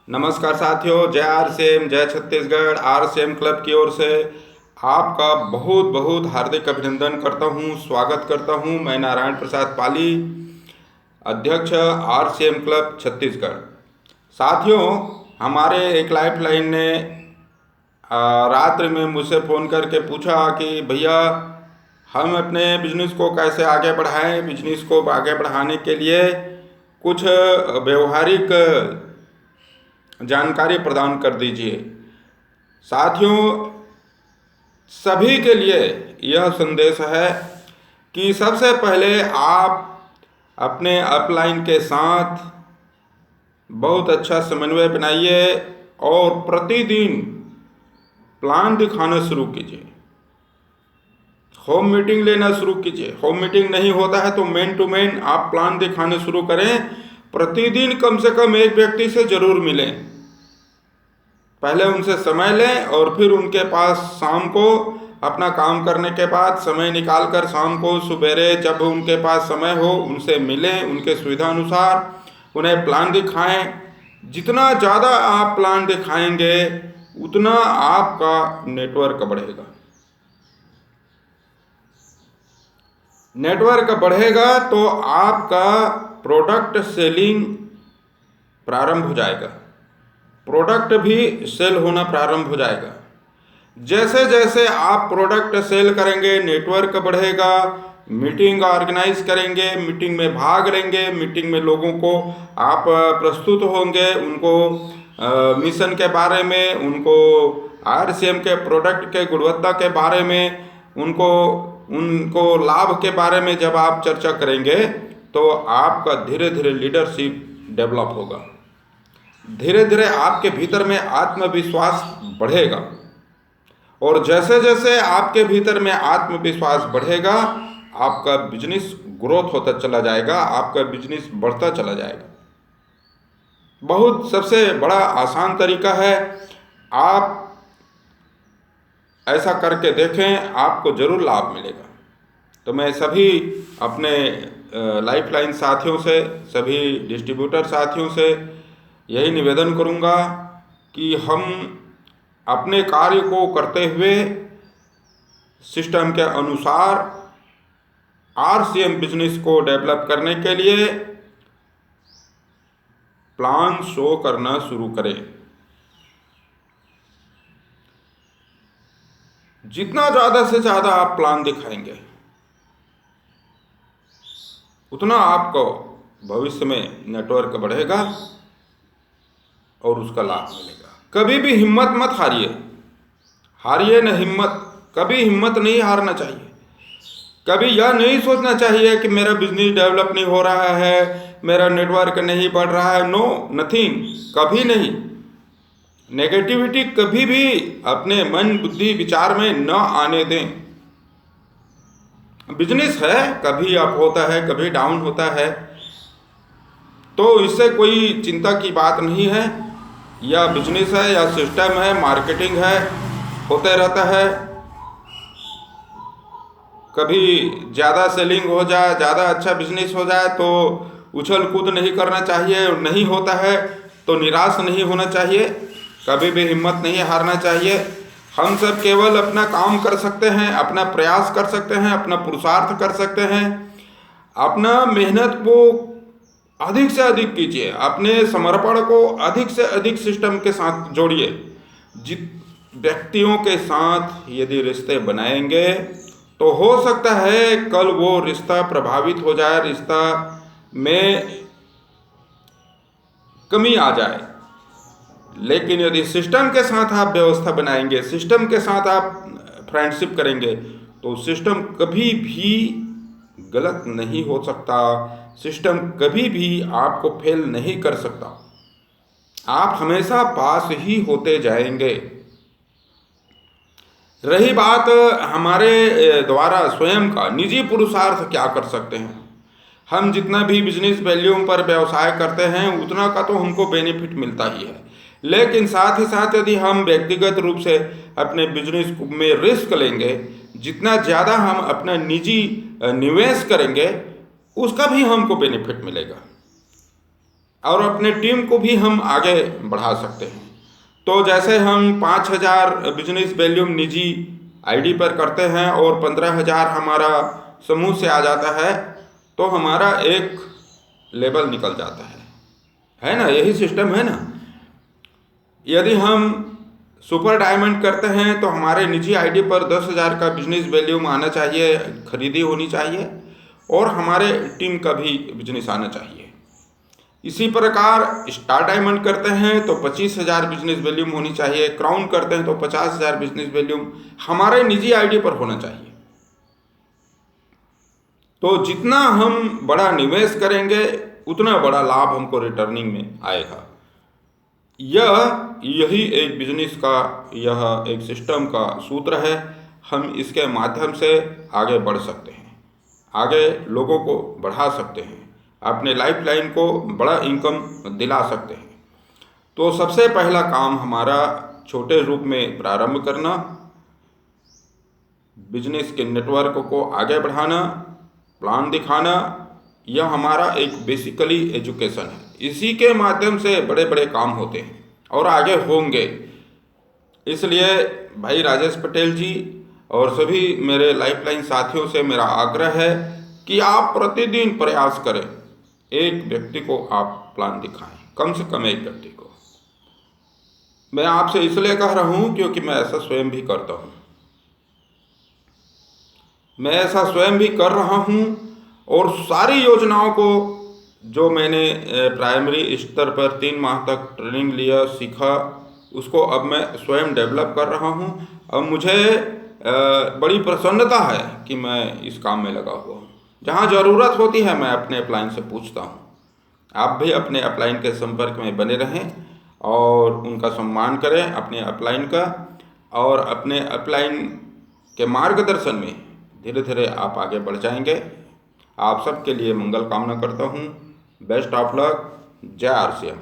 नमस्कार साथियों, जय आरसीएम, जय छत्तीसगढ़। आरसीएम क्लब की ओर से आपका बहुत बहुत हार्दिक अभिनंदन करता हूं, स्वागत करता हूं। मैं नारायण प्रसाद पाली, अध्यक्ष आरसीएम क्लब छत्तीसगढ़। साथियों, हमारे एक लाइफलाइन ने रात्रि में मुझसे फ़ोन करके पूछा कि भैया हम अपने बिजनेस को कैसे आगे बढ़ाएं। बिजनेस को आगे बढ़ाने के लिए कुछ व्यवहारिक जानकारी प्रदान कर दीजिए। साथियों, सभी के लिए यह संदेश है कि सबसे पहले आप अपने अपलाइन के साथ बहुत अच्छा समन्वय बनाइए और प्रतिदिन प्लान दिखाना शुरू कीजिए। होम मीटिंग लेना शुरू कीजिए। होम मीटिंग नहीं होता है तो मैन टू मैन आप प्लान दिखाने शुरू करें। प्रतिदिन कम से कम एक व्यक्ति से जरूर मिलें। पहले उनसे समय लें और फिर उनके पास शाम को अपना काम करने के बाद समय निकाल कर शाम को सवेरे जब उनके पास समय हो उनसे मिलें। उनके सुविधा अनुसार उन्हें प्लान दिखाएं। जितना ज़्यादा आप प्लान दिखाएंगे उतना आपका नेटवर्क बढ़ेगा। नेटवर्क बढ़ेगा तो आपका प्रोडक्ट सेलिंग प्रारंभ हो जाएगा। प्रोडक्ट भी सेल होना प्रारंभ हो जाएगा। जैसे जैसे आप प्रोडक्ट सेल करेंगे, नेटवर्क बढ़ेगा। मीटिंग ऑर्गेनाइज करेंगे, मीटिंग में भाग लेंगे, मीटिंग में लोगों को आप प्रस्तुत होंगे, उनको मिशन के बारे में, उनको आरसीएम के प्रोडक्ट के गुणवत्ता के बारे में, उनको उनको लाभ के बारे में जब आप चर्चा करेंगे तो आपका धीरे धीरे लीडरशिप डेवलप होगा। धीरे धीरे आपके भीतर में आत्मविश्वास बढ़ेगा और जैसे जैसे आपके भीतर में आत्मविश्वास बढ़ेगा आपका बिजनेस ग्रोथ होता चला जाएगा, आपका बिजनेस बढ़ता चला जाएगा। बहुत सबसे बड़ा आसान तरीका है, आप ऐसा करके देखें, आपको जरूर लाभ मिलेगा। तो मैं सभी अपने लाइफलाइन साथियों से, सभी डिस्ट्रीब्यूटर साथियों से यही निवेदन करूंगा कि हम अपने कार्य को करते हुए सिस्टम के अनुसार आरसीएम बिजनेस को डेवलप करने के लिए प्लान शो करना शुरू करें। जितना ज़्यादा से ज़्यादा आप प्लान दिखाएंगे उतना आपको भविष्य में नेटवर्क बढ़ेगा और उसका लाभ मिलेगा। कभी भी हिम्मत मत हारिए। हारिए न हिम्मत। कभी हिम्मत नहीं हारना चाहिए। कभी यह नहीं सोचना चाहिए कि मेरा बिजनेस डेवलप नहीं हो रहा है, मेरा नेटवर्क नहीं बढ़ रहा है। नो, नथिंग, कभी नहीं। नेगेटिविटी कभी भी अपने मन, बुद्धि, विचार में न आने दें। बिजनेस है, कभी अप होता है, कभी डाउन होता है, तो इससे कोई चिंता की बात नहीं है। या बिजनेस है या सिस्टम है, मार्केटिंग है, होते रहता है। कभी ज़्यादा सेलिंग हो जाए, ज़्यादा अच्छा बिजनेस हो जाए तो उछल कूद नहीं करना चाहिए। नहीं होता है तो निराश नहीं होना चाहिए। कभी भी हिम्मत नहीं हारना चाहिए। हम सब केवल अपना काम कर सकते हैं, अपना प्रयास कर सकते हैं, अपना पुरुषार्थ कर सकते हैं। अपना मेहनत को अधिक से अधिक कीजिए, अपने समर्पण को अधिक से अधिक सिस्टम के साथ जोड़िए। जित व्यक्तियों के साथ यदि रिश्ते बनाएंगे तो हो सकता है कल वो रिश्ता प्रभावित हो जाए, रिश्ता में कमी आ जाए। लेकिन यदि सिस्टम के साथ आप व्यवस्था बनाएंगे, सिस्टम के साथ आप फ्रेंडशिप करेंगे तो सिस्टम कभी भी गलत नहीं हो सकता। सिस्टम कभी भी आपको फेल नहीं कर सकता। आप हमेशा पास ही होते जाएंगे। रही बात हमारे द्वारा स्वयं का निजी पुरुषार्थ क्या कर सकते हैं। हम जितना भी बिजनेस वैल्यूम पर व्यवसाय करते हैं उतना का तो हमको बेनिफिट मिलता ही है। लेकिन साथ ही साथ यदि हम व्यक्तिगत रूप से अपने बिजनेस में रिस्क लेंगे, जितना ज़्यादा हम अपना निजी निवेश करेंगे उसका भी हमको बेनिफिट मिलेगा। और अपने टीम को भी हम आगे बढ़ा सकते हैं। तो जैसे हम 5,000 बिजनेस वैल्यूम निजी आईडी पर करते हैं और 15,000 हमारा समूह से आ जाता है, तो हमारा एक लेवल निकल जाता है ना? यही सिस्टम है ना। यदि हम सुपर डायमंड करते हैं तो हमारे निजी आईडी पर 10,000 का बिजनेस वैल्यूम आना चाहिए, खरीदी होनी चाहिए, और हमारे टीम का भी बिजनेस आना चाहिए। इसी प्रकार स्टार डायमंड करते हैं तो 25,000 बिजनेस वैल्यूम होनी चाहिए, क्राउन करते हैं तो 50,000 बिजनेस वैल्यूम हमारे निजी आईडी पर होना चाहिए। तो जितना हम बड़ा निवेश करेंगे उतना बड़ा लाभ हमको रिटर्निंग में आएगा। यही एक बिजनेस का यह एक सिस्टम का सूत्र है। हम इसके माध्यम से आगे बढ़ सकते हैं, आगे लोगों को बढ़ा सकते हैं, अपने लाइफलाइन को बड़ा इनकम दिला सकते हैं। तो सबसे पहला काम हमारा छोटे रूप में प्रारंभ करना, बिजनेस के नेटवर्क को आगे बढ़ाना, प्लान दिखाना, यह हमारा एक बेसिकली एजुकेशन है। इसी के माध्यम से बड़े बड़े काम होते हैं और आगे होंगे। इसलिए भाई राजेश पटेल जी और सभी मेरे लाइफलाइन साथियों से मेरा आग्रह है कि आप प्रतिदिन प्रयास करें, एक व्यक्ति को आप प्लान दिखाएं, कम से कम एक व्यक्ति को। मैं आपसे इसलिए कह रहा हूं क्योंकि मैं ऐसा स्वयं भी करता हूं। मैं ऐसा स्वयं भी कर रहा हूं और सारी योजनाओं को जो मैंने प्राइमरी स्तर पर 3 माह तक ट्रेनिंग लिया, सीखा, उसको अब मैं स्वयं डेवलप कर रहा हूं। अब मुझे बड़ी प्रसन्नता है कि मैं इस काम में लगा हुआ हूं। जहां ज़रूरत होती है मैं अपने अपलाइन से पूछता हूं। आप भी अपने अपलाइन के संपर्क में बने रहें और उनका सम्मान करें, अपने अपलाइन का, और अपने अपलाइन के मार्गदर्शन में धीरे धीरे आप आगे बढ़ जाएंगे। आप सबके लिए मंगल कामना करता हूँ। Best of luck. जय RCM।